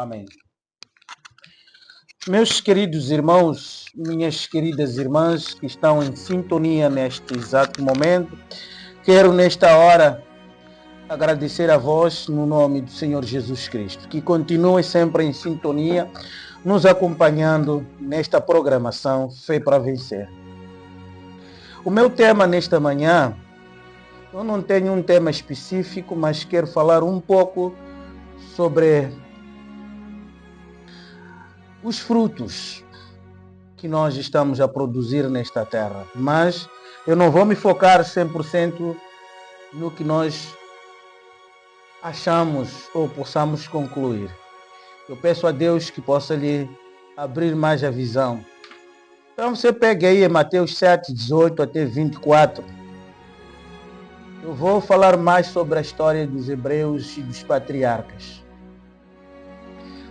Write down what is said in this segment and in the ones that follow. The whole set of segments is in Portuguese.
Amém. Meus queridos irmãos, minhas queridas irmãs que estão em sintonia neste exato momento, quero nesta hora agradecer a vós no nome do Senhor Jesus Cristo, que continue sempre em sintonia, nos acompanhando nesta programação Fé para Vencer. O meu tema nesta manhã, eu não tenho um tema específico, mas quero falar um pouco sobre os frutos que nós estamos a produzir nesta terra. Mas eu não vou me focar 100% no que nós achamos ou possamos concluir. Eu peço a Deus que possa lhe abrir mais a visão. Então você pega aí Mateus 7, 18 até 24. Eu vou falar mais sobre a história dos hebreus e dos patriarcas.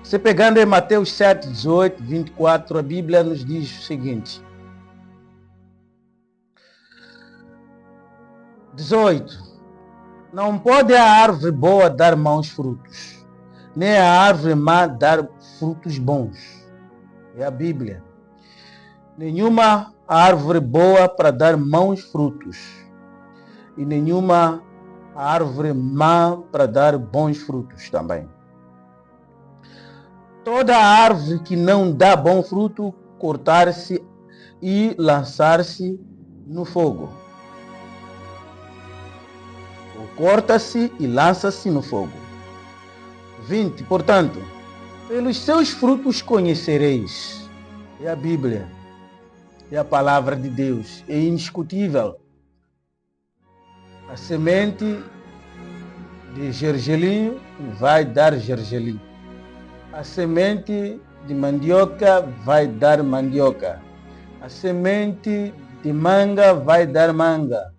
Você pegando em Mateus 7, 18, 24, a Bíblia nos diz o seguinte. 18. Não pode a árvore boa dar maus frutos, nem a árvore má dar frutos bons. É a Bíblia. Nenhuma árvore boa para dar maus frutos, e nenhuma árvore má para dar bons frutos também. Toda árvore que não dá bom fruto, cortar-se e lançar-se no fogo. Ou corta-se e lança-se no fogo. 20. Portanto, pelos seus frutos conhecereis. É a Bíblia. É a palavra de Deus. É indiscutível. A semente de gergelim vai dar gergelim. A semente de mandioca vai dar mandioca. A semente de manga vai dar manga.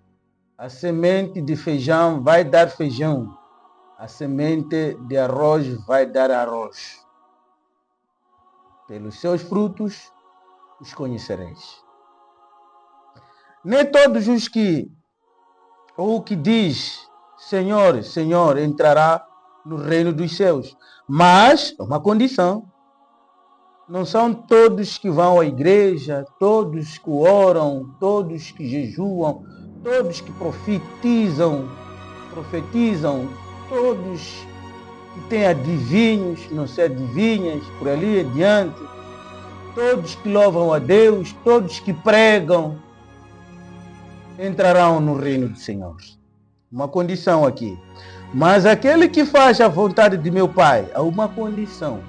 A semente de feijão vai dar feijão. A semente de arroz vai dar arroz. Pelos seus frutos os conhecereis. Nem todos os que diz Senhor, Senhor entrará no reino dos céus. Mas, uma condição, não são todos que vão à igreja, todos que oram, todos que jejuam, todos que profetizam, todos que têm adivinhos, não sei adivinhas, por ali adiante, todos que louvam a Deus, todos que pregam, entrarão no reino do Senhor. Uma condição aqui. Mas aquele que faz a vontade de meu Pai, há uma condição.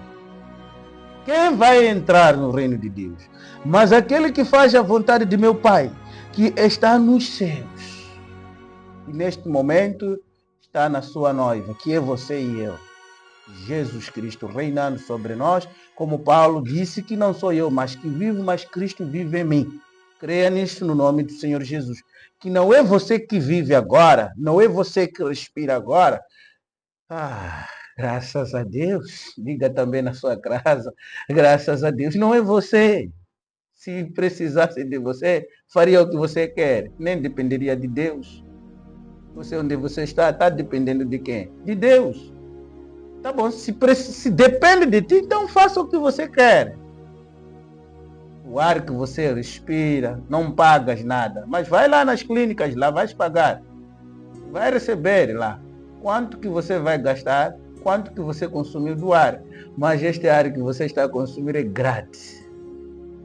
Quem vai entrar no reino de Deus? Mas aquele que faz a vontade de meu Pai, que está nos céus. E neste momento está na sua noiva, que é você e eu. Jesus Cristo reinando sobre nós, como Paulo disse que não sou eu, mas que vivo, mas Cristo vive em mim. Creia nisso no nome do Senhor Jesus. Que não é você que vive agora, não é você que respira agora. Graças a Deus. Diga também na sua casa, graças a Deus. Não é você. Se precisasse de você, faria o que você quer. Nem dependeria de Deus. Você onde você está dependendo de quem? De Deus. Tá bom, se depende de ti, então faça o que você quer. O ar que você respira, não pagas nada. Mas vai lá nas clínicas, lá vais pagar. Vai receber lá. Quanto que você vai gastar, quanto que você consumiu do ar. Mas este ar que você está a consumir é grátis.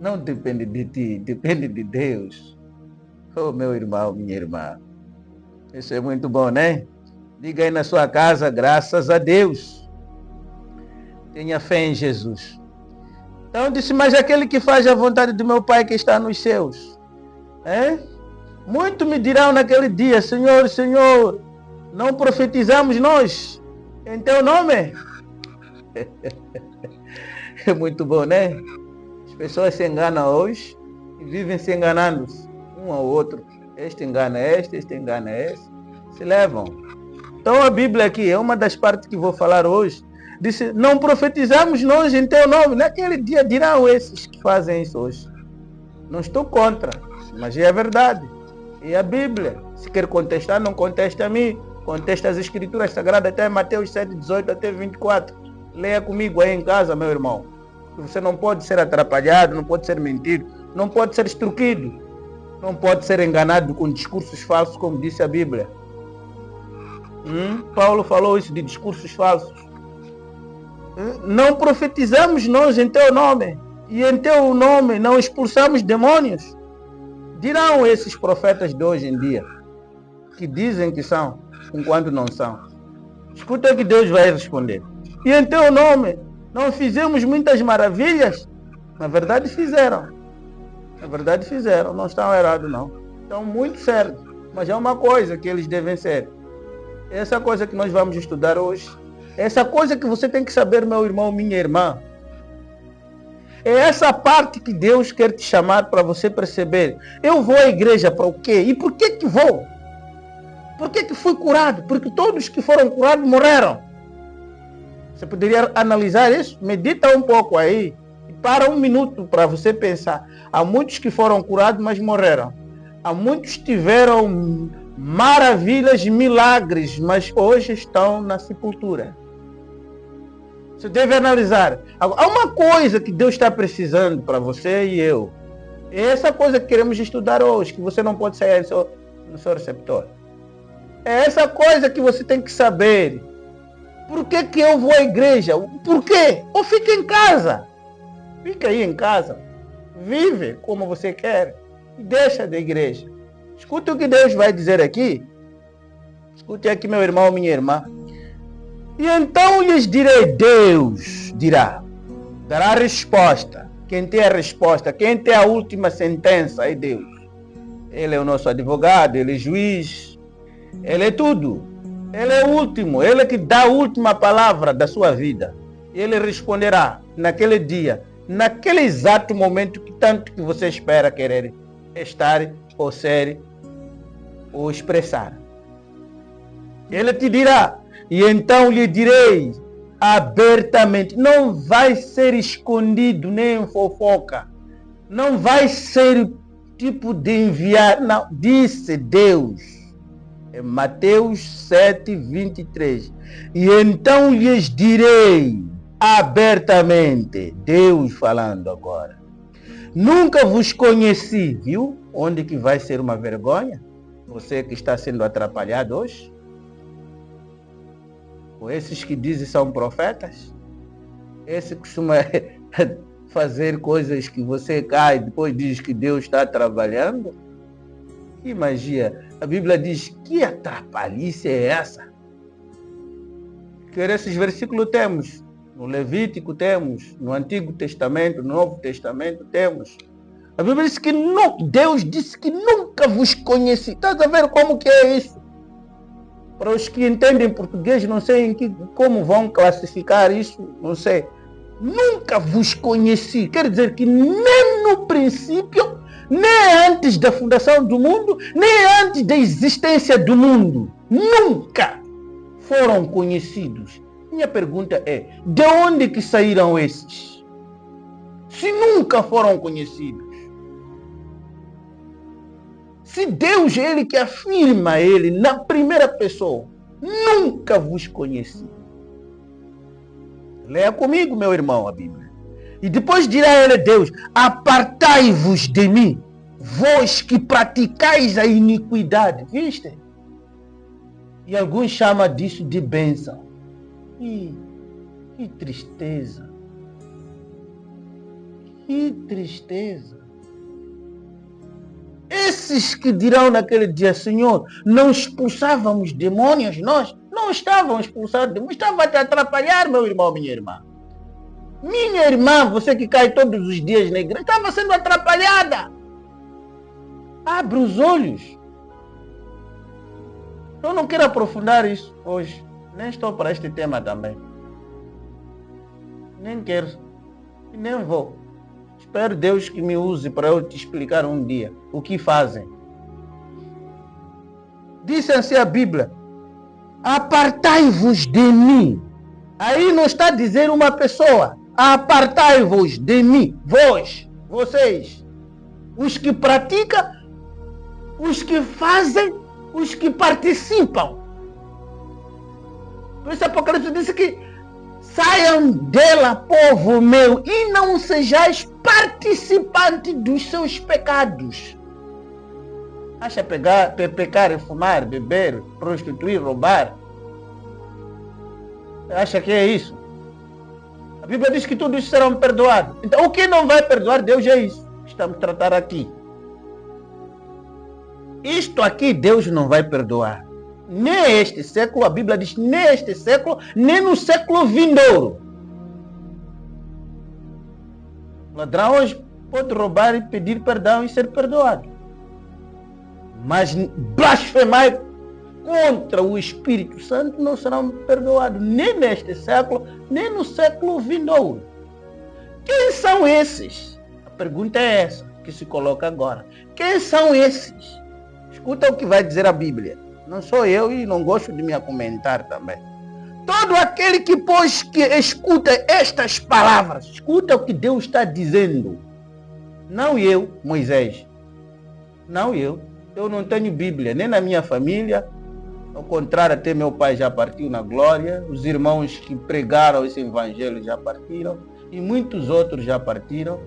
Não depende de ti, depende de Deus. Oh, meu irmão, minha irmã. Isso é muito bom, né? Diga aí na sua casa, graças a Deus. Tenha fé em Jesus. Então disse, mas aquele que faz a vontade do meu Pai que está nos céus. Muito me dirão naquele dia, Senhor, Senhor, não profetizamos nós em teu nome? É muito bom, né? As pessoas se enganam hoje e vivem se enganando um ao outro. Este engana este engana este. Se levam. Então a Bíblia aqui é uma das partes que vou falar hoje. Disse, não profetizamos nós em teu nome. Naquele dia dirão esses que fazem isso hoje. Não estou contra, mas é a verdade. É a Bíblia. Se quer contestar, não conteste a mim. Contesta as Escrituras Sagradas até Mateus 7, 18 até 24. Leia comigo aí em casa, meu irmão. Você não pode ser atrapalhado, não pode ser mentido, não pode ser extorquido, não pode ser enganado com discursos falsos, como disse a Bíblia. Paulo falou isso de discursos falsos. Não profetizamos nós em teu nome, e em teu nome não expulsamos demônios. Dirão esses profetas de hoje em dia, que dizem que são, enquanto não são. Escuta o que Deus vai responder. E em teu nome não fizemos muitas maravilhas? Na verdade fizeram. Na verdade fizeram, não estão errados não. Estão muito certos. Mas é uma coisa que eles devem ser. Essa coisa que nós vamos estudar hoje, essa coisa que você tem que saber, meu irmão, minha irmã, é essa parte que Deus quer te chamar para você perceber. Eu vou à igreja para o quê? E por que vou? Por que fui curado? Porque todos que foram curados morreram. Você poderia analisar isso? Medita um pouco aí. E para um minuto para você pensar. Há muitos que foram curados, mas morreram. Há muitos que tiveram maravilhas, milagres, mas hoje estão na sepultura. Você deve analisar. Há uma coisa que Deus está precisando para você e eu. É essa coisa que queremos estudar hoje, que você não pode sair no seu receptor. É essa coisa que você tem que saber. Por que eu vou à igreja? Por quê? Ou fica em casa. Fica aí em casa. Vive como você quer. E deixa da igreja. Escuta o que Deus vai dizer aqui. Escute aqui, meu irmão, minha irmã. E então lhes direi, Deus dirá, dará a resposta. Quem tem a resposta, quem tem a última sentença é Deus. Ele é o nosso advogado, ele é juiz, ele é tudo. Ele é o último, ele é que dá a última palavra da sua vida. Ele responderá naquele dia, naquele exato momento que tanto que você espera querer estar ou ser ou expressar. Ele te dirá, e então lhe direi abertamente, não vai ser escondido nem fofoca, não vai ser tipo de enviar, não, disse Deus, é Mateus 7:23, e então lhes direi abertamente, Deus falando agora, nunca vos conheci, viu? Onde que vai ser uma vergonha? Você que está sendo atrapalhado hoje? Ou esses que dizem são profetas? Esse costuma fazer coisas que você cai e depois diz que Deus está trabalhando? Que magia! A Bíblia diz, que atrapalhice é essa? Que esses versículos temos. No Levítico temos, no Antigo Testamento, no Novo Testamento temos. A Bíblia diz que não, Deus disse que nunca vos conheci. Estás a ver como que é isso? Para os que entendem português, não sei como vão classificar isso, não sei. Nunca vos conheci. Quer dizer que nem no princípio, nem antes da fundação do mundo, nem antes da existência do mundo, nunca foram conhecidos. Minha pergunta é, de onde que saíram esses? Se nunca foram conhecidos. Se Deus é Ele que afirma Ele na primeira pessoa, nunca vos conheci. Leia comigo, meu irmão, a Bíblia. E depois dirá Ele, Deus, apartai-vos de mim, vós que praticais a iniquidade. Viste? E alguns chamam disso de bênção. Que tristeza. Que tristeza. Esses que dirão naquele dia, Senhor, não expulsávamos demônios, nós não estávamos expulsando demônios, estava a te atrapalhar, meu irmão, minha irmã. Minha irmã, você que cai todos os dias na igreja, estava sendo atrapalhada. Abre os olhos. Eu não quero aprofundar isso hoje. Nem estou para este tema também. Nem quero. E nem vou. Espero Deus que me use para eu te explicar um dia o que fazem. Disse assim a Bíblia, apartai-vos de mim. Aí não está a dizer uma pessoa, apartai-vos de mim, vós, vocês, os que praticam, os que fazem, os que participam. Por isso Apocalipse disse que Saiam dela, povo meu, e não sejais participantes dos seus pecados. Acha pecar, fumar, beber, prostituir, roubar? Acha que é isso? A Bíblia diz que tudo isso será perdoado. Então, o que não vai perdoar Deus é isso que estamos a tratar aqui. Isto aqui Deus não vai perdoar. Nem este século, a Bíblia diz, nem este século, nem no século vindouro. O ladrão hoje pode roubar e pedir perdão e ser perdoado. Mas blasfemar contra o Espírito Santo não serão perdoados, nem neste século, nem no século vindouro. Quem são esses? A pergunta é essa que se coloca agora. Quem são esses? Escuta o que vai dizer a Bíblia. Não sou eu e não gosto de me comentar também. Todo aquele que, pois, que escuta estas palavras, escuta o que Deus está dizendo. Não eu, Moisés. Não eu. Eu não tenho Bíblia, nem na minha família. Ao contrário, até meu pai já partiu na glória. Os irmãos que pregaram esse evangelho já partiram. E muitos outros já partiram.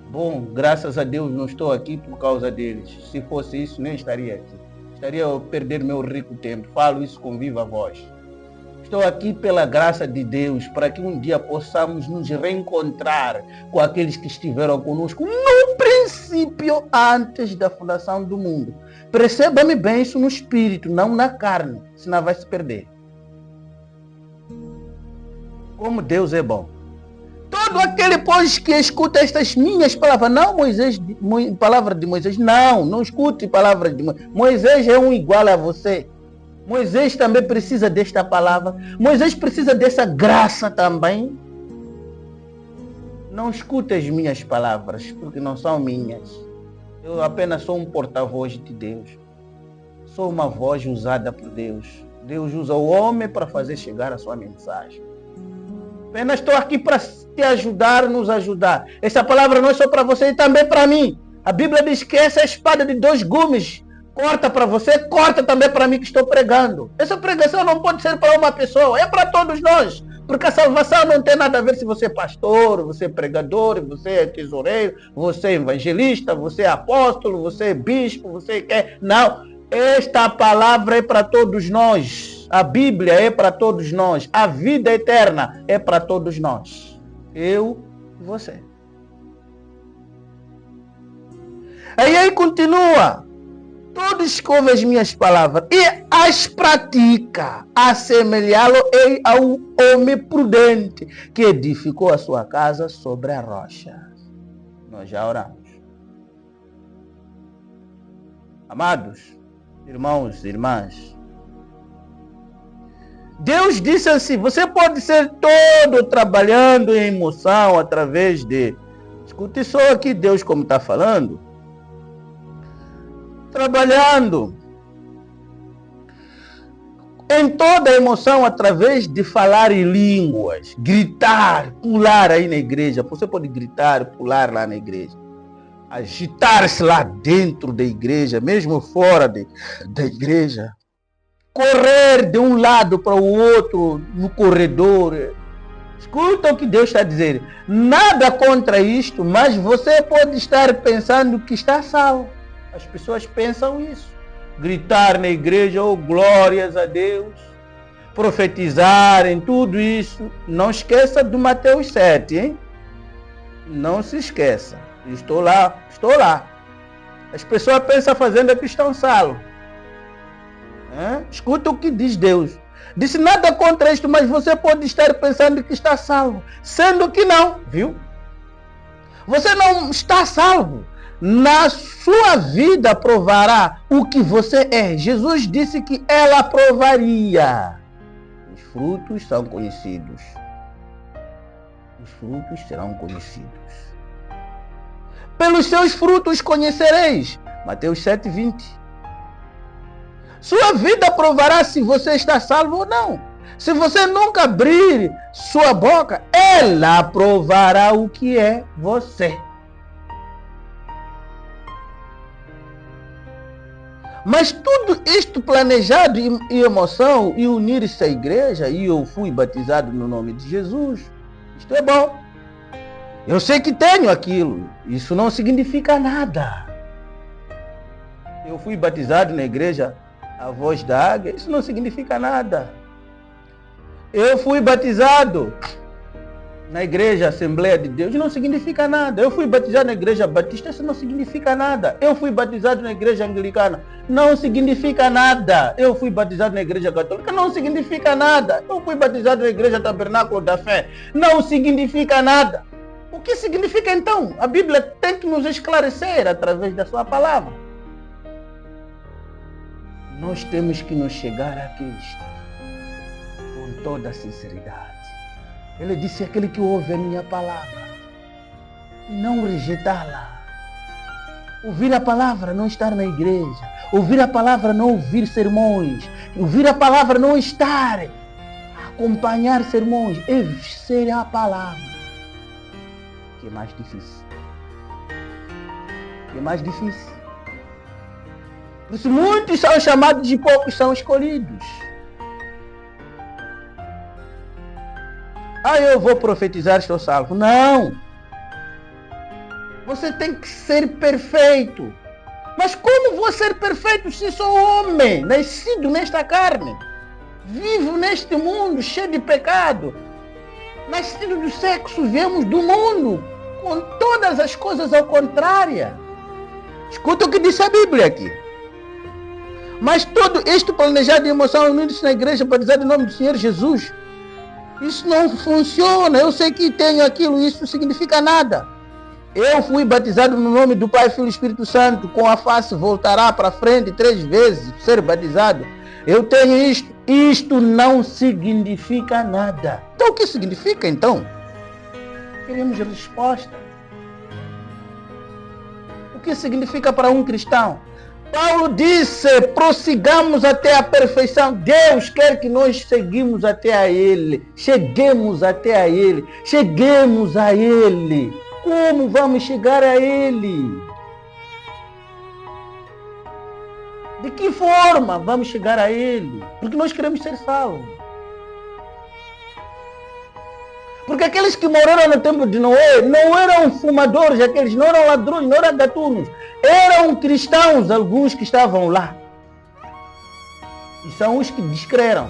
Bom, graças a Deus não estou aqui por causa deles. Se fosse isso, nem estaria aqui. Estaria a perder meu rico tempo. Falo isso com viva voz. Estou aqui pela graça de Deus, para que um dia possamos nos reencontrar com aqueles que estiveram conosco no princípio, antes da fundação do mundo. Perceba-me bem isso no espírito, não na carne, senão vai se perder. Como Deus é bom. Todo aquele, pois, que escuta estas minhas palavras, não Moisés, palavra de Moisés, não escute palavras de Moisés. Moisés é um igual a você. Moisés também precisa desta palavra. Moisés precisa dessa graça também. Não escute as minhas palavras, porque não são minhas. Eu apenas sou um porta-voz de Deus. Sou uma voz usada por Deus. Deus usa o homem para fazer chegar a sua mensagem. Apenas estou aqui para te ajudar, nos ajudar. Essa palavra não é só para você, e também para mim. A Bíblia diz que essa espada de 2 gumes corta para você, corta também para mim que estou pregando. Essa pregação não pode ser para uma pessoa, é para todos nós. Porque a salvação não tem nada a ver se você é pastor, você é pregador, você é tesoureiro, você é evangelista, você é apóstolo, você é bispo, você quer... Não, esta palavra é para todos nós. A Bíblia é para todos nós. A vida eterna é para todos nós. Eu e você. Aí continua. Todos que ouvem as minhas palavras e as pratica, assemelhá-lo ao homem prudente que edificou a sua casa sobre a rocha. Nós já oramos. Amados, irmãos e irmãs, Deus disse assim, você pode ser todo trabalhando em emoção através de... Escute só aqui Deus como está falando. Trabalhando em toda a emoção através de falar em línguas, gritar, pular aí na igreja. Você pode gritar, pular lá na igreja, agitar-se lá dentro da igreja, mesmo fora da igreja, correr de um lado para o outro no corredor. Escuta o que Deus está dizendo. Nada contra isto, mas você pode estar pensando que está salvo. As pessoas pensam isso. Gritar na igreja, oh glórias a Deus. Profetizar em tudo isso. Não esqueça do Mateus 7, hein? Não se esqueça. Estou lá. As pessoas pensam fazendo que estão salvos. Escuta o que diz Deus. Disse nada contra isto, mas você pode estar pensando que está salvo. Sendo que não, viu? Você não está salvo. Na sua vida provará o que você é. Jesus disse que ela provaria. Os frutos são conhecidos. Os frutos serão conhecidos. Pelos seus frutos conhecereis. Mateus 7:20. Sua vida provará se você está salvo ou não. Se você nunca abrir sua boca, ela provará o que é você. Mas tudo isto planejado e emoção e unir-se à igreja, e eu fui batizado no nome de Jesus. Isto é bom. Eu sei que tenho aquilo. Isso não significa nada. Eu fui batizado na igreja A Voz da Águia. Isso não significa nada. Eu fui batizado na igreja Assembleia de Deus. Não significa nada. Eu fui batizado na igreja Batista. Isso não significa nada. Eu fui batizado na igreja Anglicana. Não significa nada. Eu fui batizado na igreja Católica. Não significa nada. Eu fui batizado na igreja Tabernáculo da Fé. Não significa nada. O que significa então? A Bíblia tem que nos esclarecer através da sua palavra. Nós temos que nos chegar a Cristo com toda a sinceridade. Ele disse: aquele que ouve a minha palavra e não rejeitá-la. Ouvir a palavra, não estar na igreja. Ouvir a palavra, não ouvir sermões. Ouvir a palavra, não estar a acompanhar sermões. É ser a palavra. Que é mais difícil. Que é mais difícil. Por isso muitos são chamados e poucos são escolhidos. Eu vou profetizar, estou salvo. Não! Você tem que ser perfeito. Mas como vou ser perfeito se sou homem, nascido nesta carne? Vivo neste mundo cheio de pecado. Nascido do sexo, viemos do mundo, com todas as coisas ao contrário. Escuta o que diz a Bíblia aqui. Mas todo isto planejado de emoção unidos na igreja para dizer o nome do Senhor Jesus, isso não funciona. Eu sei que tenho aquilo, isso não significa nada. Eu fui batizado no nome do Pai, Filho e Espírito Santo, com a face voltará para frente 3 vezes, ser batizado. Eu tenho isto. Isto não significa nada. Então o que significa então? Queremos resposta. O que significa para um cristão? Paulo disse: prossigamos até a perfeição. Deus quer que nós seguimos até a Ele. Cheguemos até a Ele. Cheguemos a Ele. Como vamos chegar a Ele? De que forma vamos chegar a Ele? Porque nós queremos ser salvos. Porque aqueles que morreram no tempo de Noé não eram fumadores, aqueles não eram ladrões, não eram gatunos. Eram cristãos, alguns que estavam lá. E são os que descreram.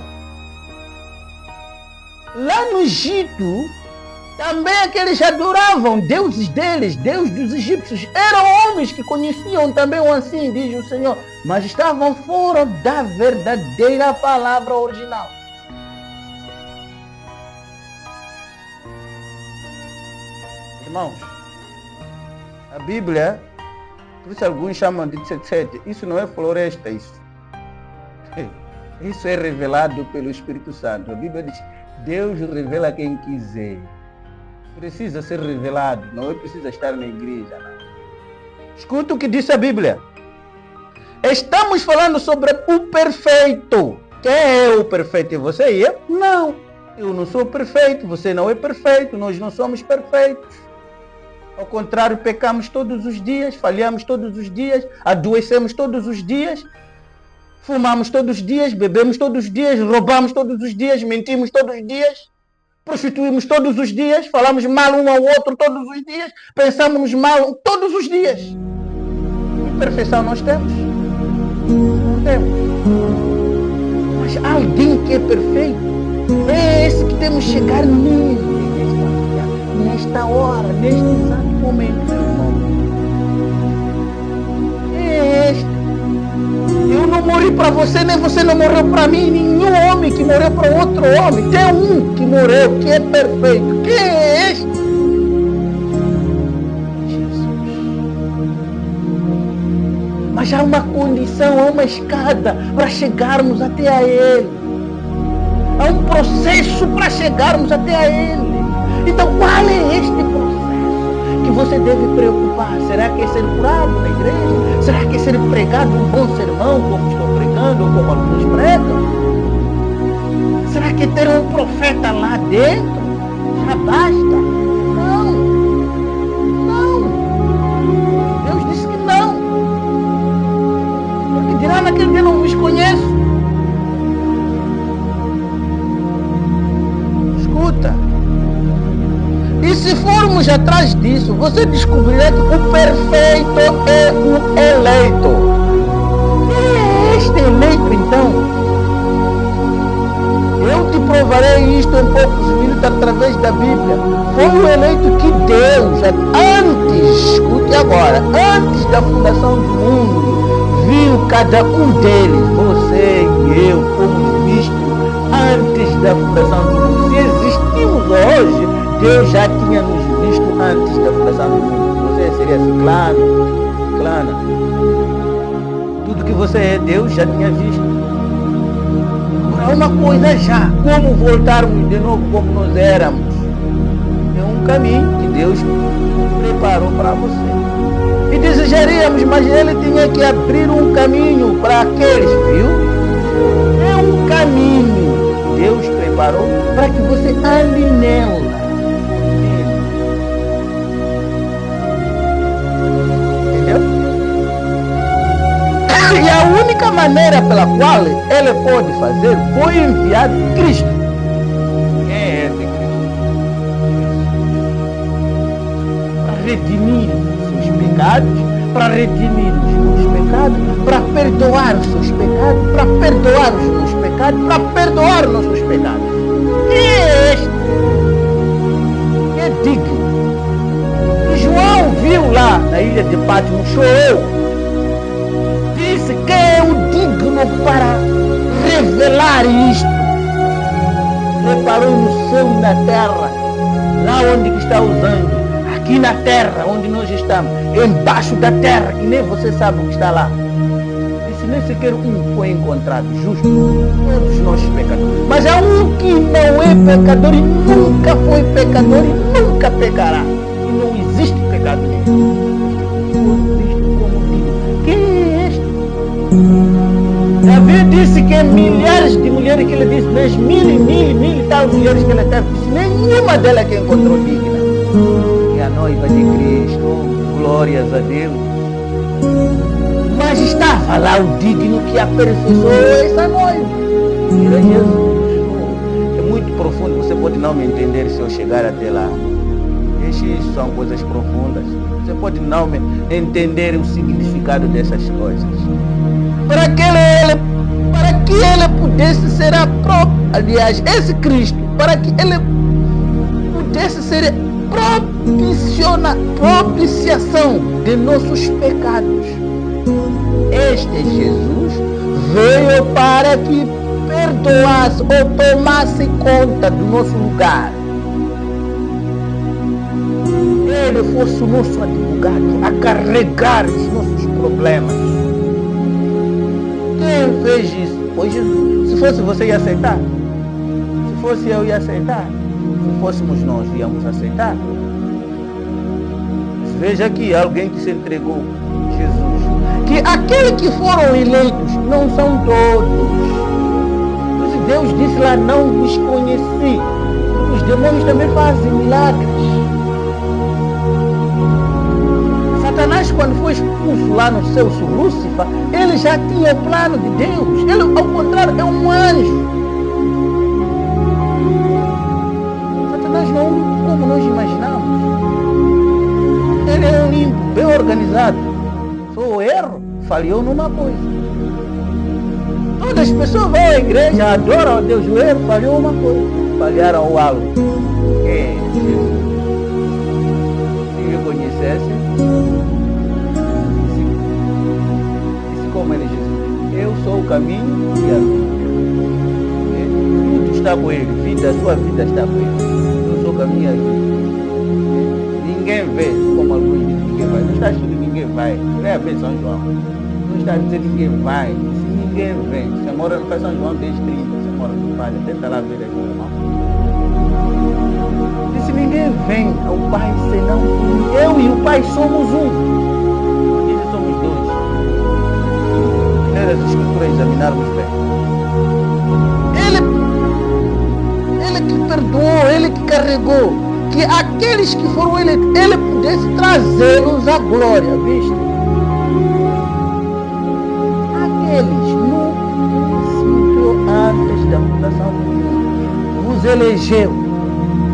Lá no Egito, também aqueles adoravam deuses deles, deus dos egípcios. Eram homens que conheciam também o assim, diz o Senhor. Mas estavam fora da verdadeira palavra original. Irmãos, a Bíblia, por isso alguns chamam de tzetete, isso não é floresta, isso. Isso é revelado pelo Espírito Santo. A Bíblia diz: Deus revela quem quiser. Precisa ser revelado, não é preciso estar na igreja. Não. Escuta o que diz a Bíblia. Estamos falando sobre o perfeito. Quem é o perfeito? É você e eu? Não. Eu não sou perfeito, você não é perfeito, nós não somos perfeitos. Ao contrário, pecamos todos os dias, falhamos todos os dias, adoecemos todos os dias, fumamos todos os dias, bebemos todos os dias, roubamos todos os dias, mentimos todos os dias, prostituímos todos os dias, falamos mal um ao outro todos os dias, pensamos mal todos os dias. Que perfeição nós temos? Não temos. Mas alguém que é perfeito, é esse que temos que chegar nele. Nesta hora, neste exato momento, meu irmão. É este. Eu não morri para você, nem você não morreu para mim. Nenhum homem que morreu para outro homem. Tem um que morreu, que é perfeito. Quem é este? Jesus. Mas há uma condição, há uma escada para chegarmos até a Ele. Há um processo para chegarmos até a Ele. Então, qual é este processo que você deve preocupar? Será que é ser curado na igreja? Será que é ser pregado um bom sermão, como estou pregando, ou como alguns pregam? Será que é ter um profeta lá dentro? Já basta? Não. Não. Deus disse que não. Porque dirá naquele dia não vos conheço. Escuta. E se formos atrás disso, você descobrirá que o perfeito é o eleito. Quem é este eleito então? Eu te provarei isto em poucos minutos através da Bíblia. Foi o eleito que Deus, antes, escute agora, antes da fundação do mundo, viu cada um deles, você e eu, fomos vistos antes da fundação do mundo. Se existimos hoje, Deus já tinha nos visto antes da fundação do mundo. Você seria assim, claro. Tudo que você é, Deus já tinha visto. É uma coisa já, como voltarmos de novo como nós éramos. É um caminho que Deus preparou para você. E desejaríamos, mas Ele tinha que abrir um caminho para aqueles, viu? É um caminho que Deus preparou para que você ande nela. E a única maneira pela qual ele pode fazer foi enviar Cristo. Quem é esse Cristo? Para redimir os seus pecados, para redimir os meus pecados, para perdoar os seus pecados, para perdoar os meus pecados, para perdoar os nossos pecados. Quem é este? Que é digno. E João viu lá na ilha de Patmos, chorou. Quem é o digno para revelar isto? Preparou no céu e na terra, lá onde está os anjos, aqui na terra, onde nós estamos, embaixo da terra, que nem você sabe o que está lá. E se nem sequer um foi encontrado justo, todos nós pecadores. Mas há um que não é pecador e nunca foi pecador e nunca pecará. E não existe pecado nenhum. Davi disse que milhares de mulheres que ele disse, mas mil e tal mulheres que ele teve, disse, nenhuma delas que encontrou digna. E a noiva de Cristo, glórias a Deus. Mas estava lá o digno que aperfeiçoou essa noiva. Era Jesus. É muito profundo, você pode não me entender se eu chegar até lá. Isso são coisas profundas. Você pode não me entender o significado dessas coisas. Para que ele pudesse ser a própria, aliás, esse Cristo, para que ele pudesse ser propiciação de nossos pecados. Este Jesus veio para que perdoasse ou tomasse conta do nosso lugar. Ele fosse o nosso advogado a carregar os nossos problemas. Quem fez isso? Foi Jesus. Se fosse você, ia aceitar? Se fosse eu, ia aceitar? Se fôssemos nós, íamos aceitar? Veja aqui alguém que se entregou, Jesus. Que aqueles que foram eleitos não são todos. Mas Deus disse lá, não os conheci. Os demônios também fazem milagres. Satanás, quando foi expulso lá no céu, Lúcifer, ele já tinha o plano de Deus. Ele, ao contrário, é um anjo. Satanás não é como nós imaginamos. Ele é um limpo, bem organizado. Só o erro falhou numa coisa. Todas as pessoas vão à igreja, adoram a Deus, o erro falhou uma coisa. Falharam o algo. Que é Jesus. Se eu conhecesse, como ele diz, eu sou o caminho e a vida. Tudo está com ele, vida, a sua vida está com ele. Eu sou o caminho e a vida. Ninguém vê, como a luz diz, ninguém vai. Não está dizendo ninguém vai. Não é a ver São João. Não está dizendo ninguém vai. Se ninguém vem, você mora no São João desde 30, você mora no Palha, tenta lá ver aqui, irmão. E se ninguém vem ao Pai, senão eu e o Pai somos um. As escrituras examinarmos bem. Ele que perdoou, ele que carregou, que aqueles que foram eleitos, ele pudesse trazê-los à glória, viste? aqueles no princípio, antes da fundação do mundo, vos elegeu,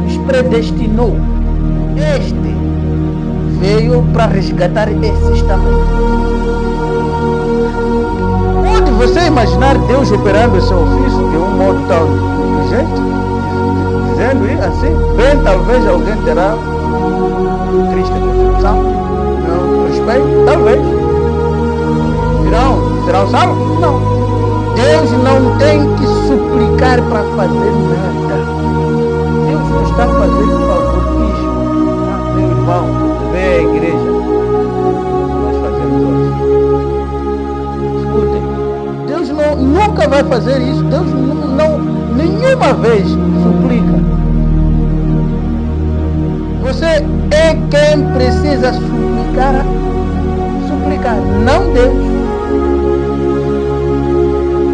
os predestinou. Este veio para resgatar esses também. Pode você imaginar Deus operando esse ofício de um modo tão inteligente? Dizendo assim, bem, talvez alguém terá triste concepção, não respeito, talvez. Serão salvos? Não. Deus não tem que suplicar para fazer nada. Deus não está fazendo favoritismo. Meu irmão, vem à igreja. Nós fazemos hoje. Escutem, Deus nunca vai fazer isso. Deus nenhuma vez suplica. Você é quem precisa suplicar, não Deus.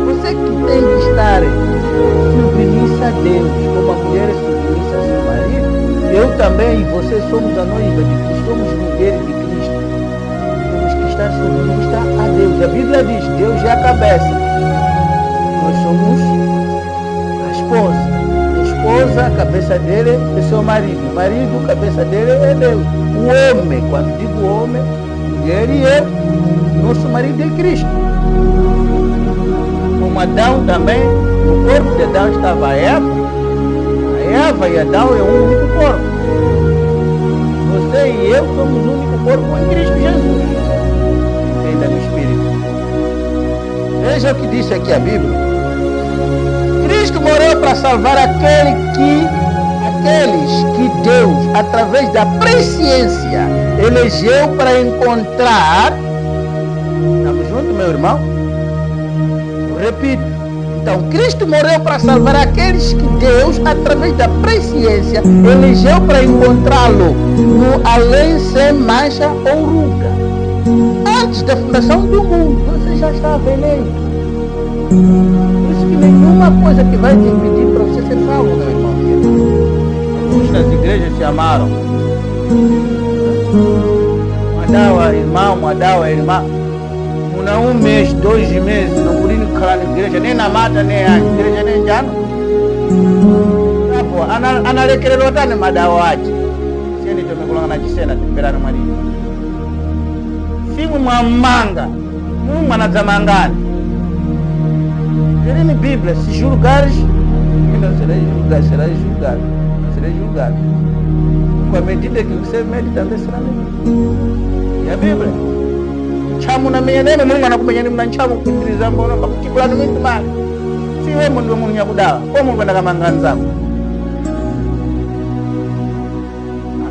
Você que tem que estar submissa a Deus, como a mulher é submissa a seu marido. Eu também e você somos a noiva de Cristo, somos mulheres de Cristo. Temos que estar submissa a Deus. A Bíblia diz, Deus é a cabeça. Nós somos a esposa. A esposa, a cabeça dele é seu marido. O marido, a cabeça dele é Deus. O homem, quando digo homem, mulher e eu, nosso marido é Cristo. Como Adão também, no corpo de Adão estava a Eva. A Eva e Adão é um único corpo. Você e eu somos um único corpo em Cristo Jesus. Ainda no Espírito. Veja o que disse aqui a Bíblia. Cristo morreu para salvar aqueles que Deus, através da presciência, elegeu para encontrar. Estamos juntos, meu irmão? Eu repito. Então, Cristo morreu para salvar aqueles que Deus, através da presciência, elegeu para encontrá-lo no além sem mancha ou ruga. Antes da fundação do mundo, você já estava eleito. Por isso que nenhuma coisa que vai te impedir para você ser salvo, meu irmão. Alguns nas igrejas se amaram. Madawa irmão, Madawa irmã. Um mês, 2 meses, não podia ficar na igreja, nem na mata, nem na igreja, nem já não. Analekelelota ni Madawa aje. Seni tumekulanga na jisena tembera na marido. Simu mamanga. Mungu anazamangana. Ele na Bíblia, se julgares, não serás julgado. Com a medida que você mede também será medido. E a Bíblia? Chamu na minha nene, Mungu anakumenya ni mnanchamu kuitiriza mbona bakukikula ni mtu mali. Si wewe ndio Mungu nyakudawa. Kwa Mungu anakamangana zako.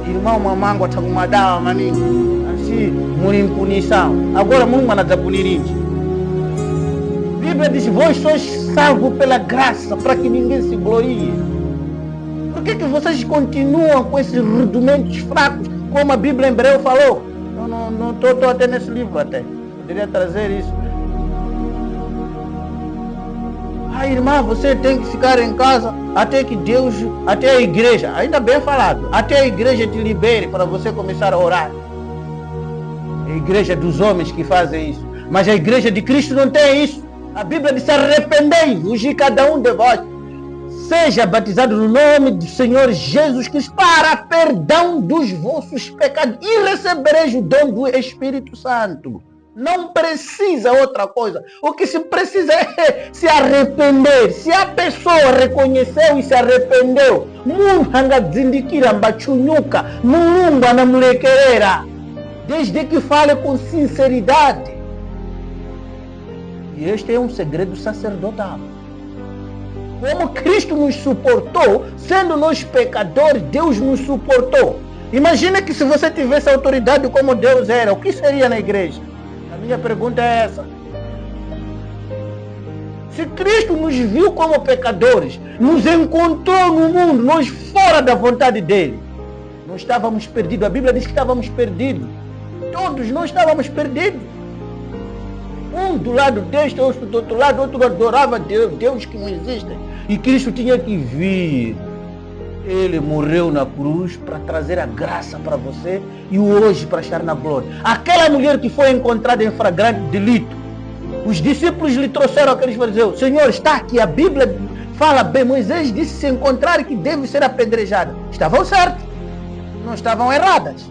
Irmão mamangu atakumadawa manini. Assim, mulimpunisa. Agora Mungu anazapunirinji. Bíblia diz, vós sois salvos pela graça, para que ninguém se glorie. Por que vocês continuam com esses rudimentos fracos, como a Bíblia em Hebreu falou? Eu não estou até nesse livro até. Poderia trazer isso. Irmã, você tem que ficar em casa até que Deus, até a igreja, ainda bem falado, até a igreja te libere para você começar a orar. É a igreja dos homens que fazem isso. Mas a igreja de Cristo não tem isso. A Bíblia diz, arrependei-vos de cada um de vós. Seja batizado no nome do Senhor Jesus Cristo para perdão dos vossos pecados e recebereis o dom do Espírito Santo. Não precisa outra coisa. O que se precisa é se arrepender. Se a pessoa reconheceu e se arrependeu, Mungu angazindikira mbachunyuka, Mungu anamulekerera, desde que fale com sinceridade. E este é um segredo sacerdotal. Como Cristo nos suportou, sendo nós pecadores, Deus nos suportou. Imagina que se você tivesse autoridade como Deus era, o que seria na igreja? A minha pergunta é essa. Se Cristo nos viu como pecadores, nos encontrou no mundo, nós fora da vontade dele, nós estávamos perdidos. A Bíblia diz que estávamos perdidos. Todos nós estávamos perdidos. Um do lado deste, outro do outro lado adorava Deus, Deus que não existe. E Cristo tinha que vir. Ele morreu na cruz para trazer a graça para você e hoje para estar na glória. Aquela mulher que foi encontrada em flagrante delito, Os discípulos lhe trouxeram aqueles fariseus. Senhor, está aqui, a Bíblia fala bem. Moisés disse se encontrar que deve ser apedrejada. Estavam certos. Não estavam erradas.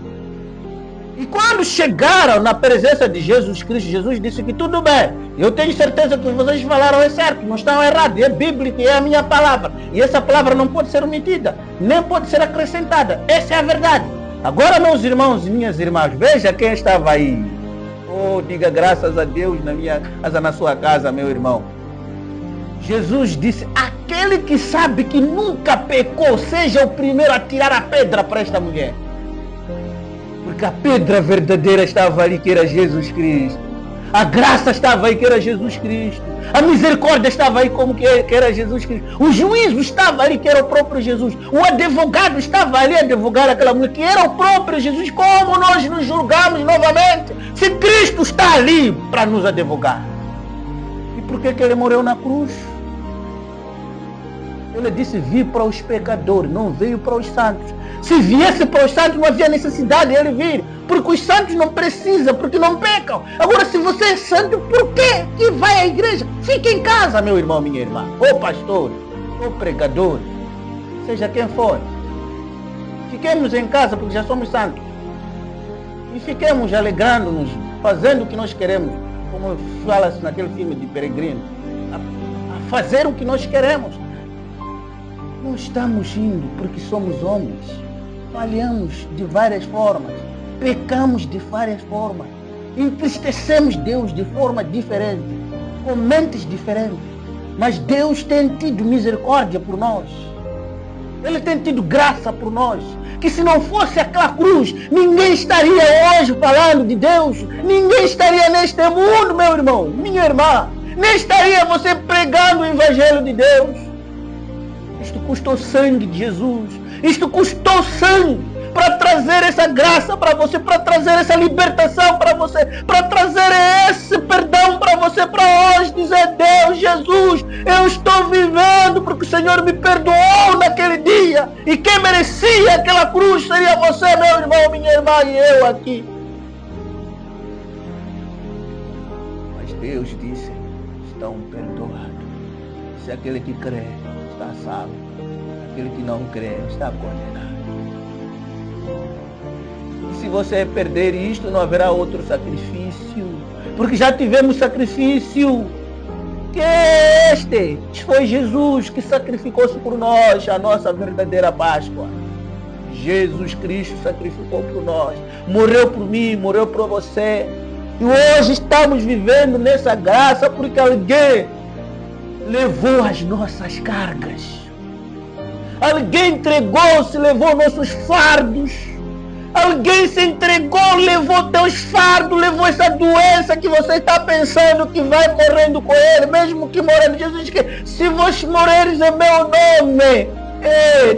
E quando chegaram na presença de Jesus Cristo, Jesus disse que tudo bem. Eu tenho certeza que vocês falaram é certo, não estão errados. É bíblico, é a minha palavra. E essa palavra não pode ser omitida, nem pode ser acrescentada. Essa é a verdade. Agora, meus irmãos e minhas irmãs, veja quem estava aí. Oh, diga graças a Deus na sua casa, meu irmão. Jesus disse, aquele que sabe que nunca pecou, seja o primeiro a tirar a pedra para esta mulher. Porque a pedra verdadeira estava ali, que era Jesus Cristo. A graça estava aí, que era Jesus Cristo. A misericórdia estava aí, como que era Jesus Cristo. O juízo estava ali, que era o próprio Jesus. O advogado estava ali a advogar aquela mulher, que era o próprio Jesus. Como nós nos julgamos novamente, se Cristo está ali para nos advogar? E por que ele morreu na cruz? Ele disse, vi para os pecadores, não veio para os santos. Se viesse para os santos, não havia necessidade de ele vir. Porque os santos não precisam, porque não pecam. Agora, se você é santo, por que vai à igreja? Fique em casa, meu irmão, minha irmã. Ou pastor, ou pregador, seja quem for. Fiquemos em casa, porque já somos santos. E fiquemos alegrando-nos, fazendo o que nós queremos. Como fala-se naquele filme de Peregrino. A fazer o que nós queremos. Não estamos indo porque somos homens. Falhamos de várias formas. Pecamos de várias formas. Entristecemos Deus de forma diferente. Com mentes diferentes. Mas Deus tem tido misericórdia por nós. Ele tem tido graça por nós. Que se não fosse aquela cruz, ninguém estaria hoje falando de Deus. Ninguém estaria neste mundo, meu irmão, minha irmã. Nem estaria você pregando o Evangelho de Deus. Isto custou sangue de Jesus. Isto custou sangue para trazer essa graça para você, para trazer essa libertação para você, para trazer esse perdão para você, para hoje dizer, Deus, Jesus, eu estou vivendo porque o Senhor me perdoou naquele dia. E quem merecia aquela cruz seria você, meu irmão, minha irmã, e eu aqui. Mas Deus disse, estão perdoados. Se aquele que crê está salvo, aquele que não crê está condenado. E se você perder isto, não haverá outro sacrifício, porque já tivemos sacrifício, que este foi Jesus que sacrificou-se por nós, a nossa verdadeira Páscoa. Jesus Cristo sacrificou por nós, morreu por mim, morreu por você, e hoje estamos vivendo nessa graça porque alguém levou as nossas cargas. Alguém entregou-se, levou nossos fardos. Alguém se entregou, levou teus fardos, levou essa doença que você está pensando que vai morrendo com ele, mesmo que morrendo. Jesus diz que se vós morreres em meu nome,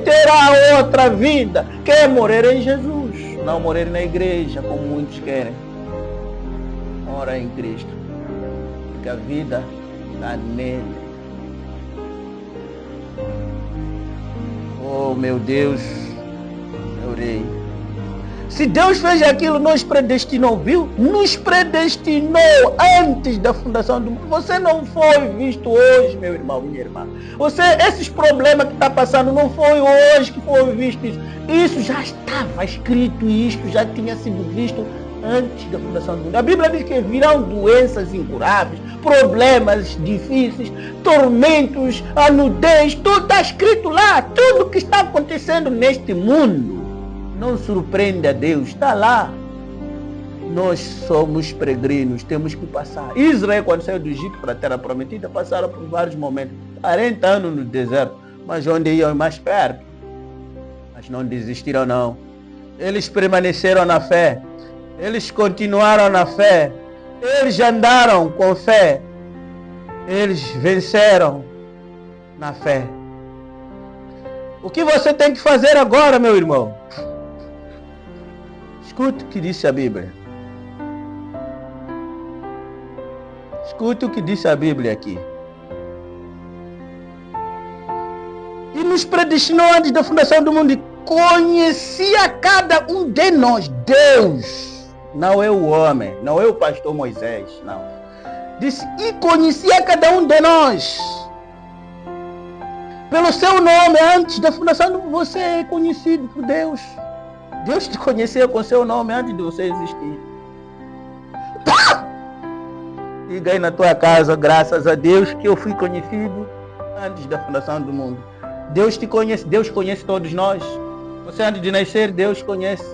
terá outra vida. Quer morrer em Jesus, não morrer na igreja, como muitos querem. Ora em Cristo, porque a vida está nele. Oh, meu Deus, eu orei. Se Deus fez aquilo, nos predestinou, viu? Nos predestinou antes da fundação do mundo. Você não foi visto hoje, meu irmão, minha irmã. Esses problemas que está passando, não foi hoje que foi visto isso. Isso já estava escrito e isto já tinha sido visto antes da fundação do mundo. A Bíblia diz que virão doenças incuráveis, problemas difíceis, tormentos, a nudez, tudo está escrito lá. Tudo que está acontecendo neste mundo não surpreende a Deus, está lá. Nós somos peregrinos, temos que passar. Israel, quando saiu do Egito para a Terra Prometida, passaram por vários momentos, 40 anos no deserto, mas onde iam mais perto. Mas não desistiram não. Eles permaneceram na fé. Eles continuaram na fé. Eles andaram com fé. Eles venceram na fé. O que você tem que fazer agora, meu irmão? Escute o que disse a Bíblia. Escute o que disse a Bíblia aqui. E nos predestinou antes da fundação do mundo. E conhecia cada um de nós. Deus. Não é o homem. Não é o pastor Moisés. Não. Disse, e conhecia cada um de nós. Pelo seu nome, antes da fundação do mundo, você é conhecido por Deus. Deus te conhecia com seu nome antes de você existir. Diga aí na tua casa, graças a Deus, que eu fui conhecido antes da fundação do mundo. Deus te conhece, Deus conhece todos nós. Você antes de nascer, Deus conhece.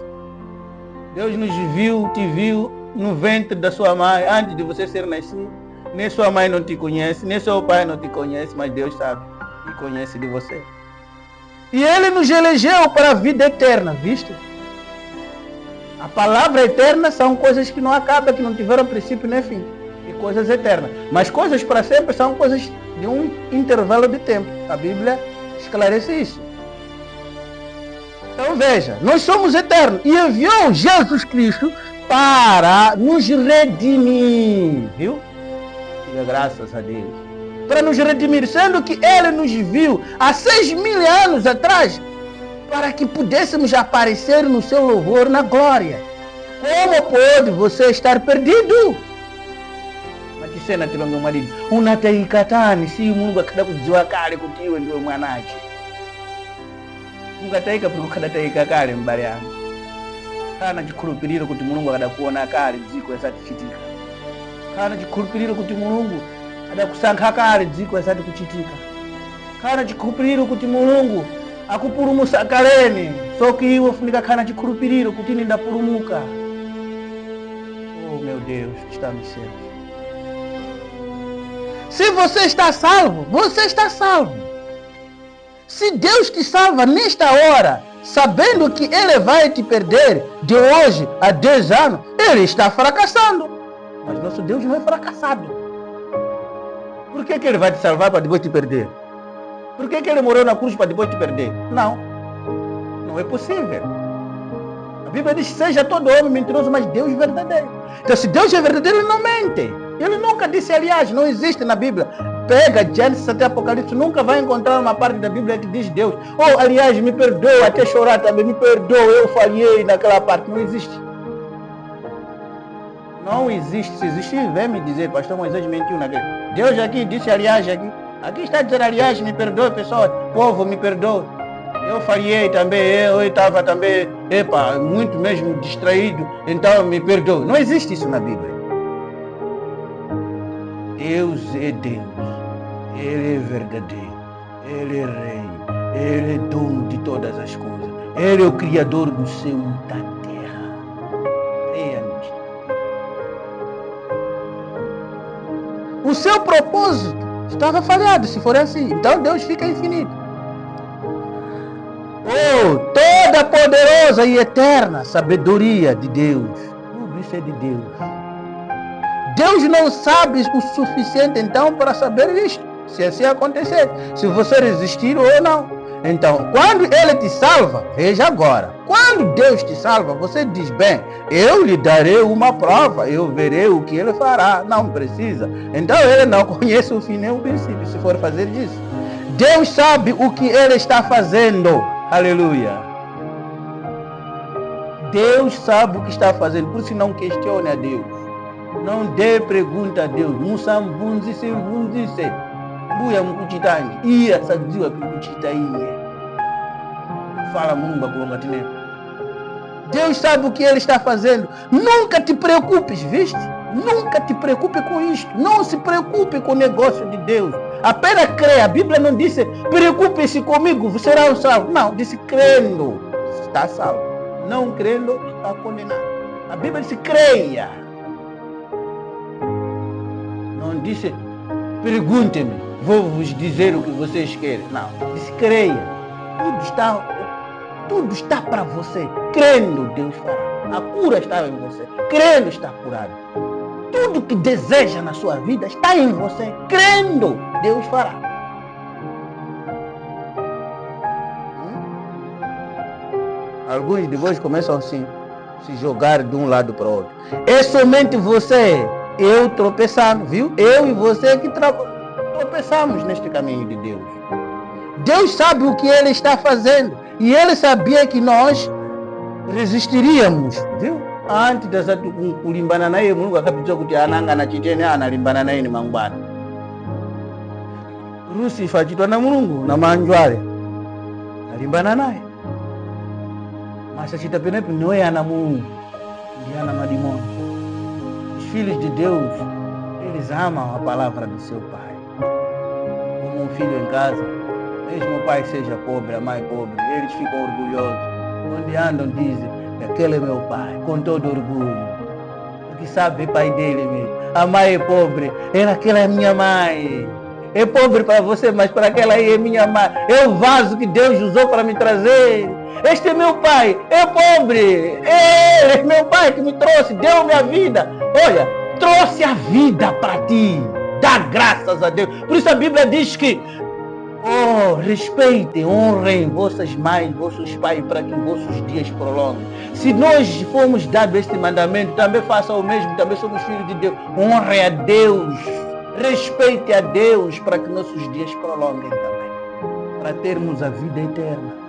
Deus nos viu, te viu no ventre da sua mãe, antes de você ser nascido. Nem sua mãe não te conhece, nem seu pai não te conhece, mas Deus sabe e conhece de você. E Ele nos elegeu para a vida eterna, visto? A palavra eterna são coisas que não acabam, que não tiveram princípio nem fim. E coisas eternas. Mas coisas para sempre são coisas de um intervalo de tempo. A Bíblia esclarece isso. Então veja, nós somos eternos. E enviou Jesus Cristo para nos redimir. Viu? Diga graças a Deus. Para nos redimir, sendo que Ele nos viu há 6.000 anos atrás, para que pudéssemos aparecer no seu louvor na glória. Como pode você estar perdido? Mas que cena tirou meu marido? Unataikatani, se o mundo acaba kujua kale kutiwe ndio mwanache. Ungataika prukadataika kale mbali yangu. Kana chikhulupiriro kuti Mulungu akadakuona kale dziko yasati kuchitika. Kana chikhulupiriro kuti Mulungu adakusankha kale dziko yasati kuchitika. Kana chikhulupiriro kuti Mulungu akupulumusa kaleni, soki iwe funika kana chikhulupiriro kuti ine ndapulumuka. Oh meu Deus, está me certo. Se você está salvo, você está salvo. Se Deus te salva nesta hora, sabendo que Ele vai te perder de hoje a 10 anos, Ele está fracassando. Mas nosso Deus não é fracassado. Por que Ele vai te salvar para depois te perder? Por que Ele morreu na cruz para depois te perder? Não. Não é possível. A Bíblia diz, seja todo homem mentiroso, mas Deus é verdadeiro. Então se Deus é verdadeiro, Ele não mente. Ele nunca disse, aliás, não existe na Bíblia. Pega Gênesis até Apocalipse, nunca vai encontrar uma parte da Bíblia que diz Deus. Oh, aliás, me perdoa, até chorar também, me perdoa, eu falhei naquela parte. Não existe. Não existe. Se existir, vem me dizer, pastor Moisés mentiu naquele. Deus aqui disse, aliás, aqui. Aqui está dizendo, aliás, me perdoe, pessoal. Povo, me perdoe. Eu falhei também, eu estava também, muito mesmo distraído, então me perdoe. Não existe isso na Bíblia. Deus é Deus. Ele é verdadeiro. Ele é rei. Ele é dono de todas as coisas. Ele é o Criador do céu e da terra. Creia nisto. O seu propósito estava falhado, se for assim. Então Deus fica infinito. Oh, toda poderosa e eterna sabedoria de Deus. Tudo isso é de Deus. Deus não sabe o suficiente então para saber isto. Se assim acontecer, se você resistir ou não. Então, quando Ele te salva, veja agora. Quando Deus te salva, você diz, bem, eu lhe darei uma prova, eu verei o que Ele fará. Não precisa. Então Ele não conhece o fim nem o princípio, se for fazer isso. Deus sabe o que Ele está fazendo. Aleluia. Deus sabe o que está fazendo, por isso não questione a Deus. Não dê pergunta a Deus. Musambunzi se bunzi se. Buya mkuchitangi. Iya sadziwa kukuchita iye. Fala Mungu akulongatine. Deus sabe o que Ele está fazendo. Nunca te preocupes, viste? Nunca te preocupe com isto. Não se preocupe com o negócio de Deus. Apenas creia. A Bíblia não disse, preocupe-se comigo, será salvo. Não, disse crendo, está salvo. Não crendo, está condenado. A Bíblia disse, creia. Não disse, pergunte-me, vou vos dizer o que vocês querem. Não, disse, creia. Tudo está para você. Crendo, Deus fará. A cura está em você. Crendo, está curado. Tudo que deseja na sua vida está em você. Crendo, Deus fará. Alguns de vocês começam assim, se jogar de um lado para o outro. É somente você, eu tropeçando, viu? Eu e você que tropeçamos neste caminho de Deus. Deus sabe o que Ele está fazendo. E Ele sabia que nós resistiríamos, viu? anti dasati kulimbana naye Mulungu akapitsa kuti anangana chitene analimbana naye ni mangwana. Lucifer achitwa na Mulungu na manjwale alimbana naye. Mas achita penepo não é ana Mulungu, é ana madimônio. Os filhos de Deus, eles amam a palavra do seu pai. Como um filho em casa, mesmo o pai seja pobre, a mãe pobre, eles ficam orgulhosos. Onde andam dizem, aquele é meu pai, com todo orgulho. Porque sabe, é pai dele mesmo. A mãe é pobre, aquela é minha mãe. É pobre para você, mas para aquela aí é minha mãe. É o vaso que Deus usou para me trazer. Este é meu pai, é pobre. É meu pai que me trouxe, deu minha vida. Olha, trouxe a vida para ti. Dá graças a Deus. Por isso a Bíblia diz que respeitem, honrem vossas mães, vossos pais, para que vossos dias prolonguem. Se nós fomos dados este mandamento, também façam o mesmo, também somos filhos de Deus. Honre a Deus, respeite a Deus, para que nossos dias prolonguem também, para termos a vida eterna.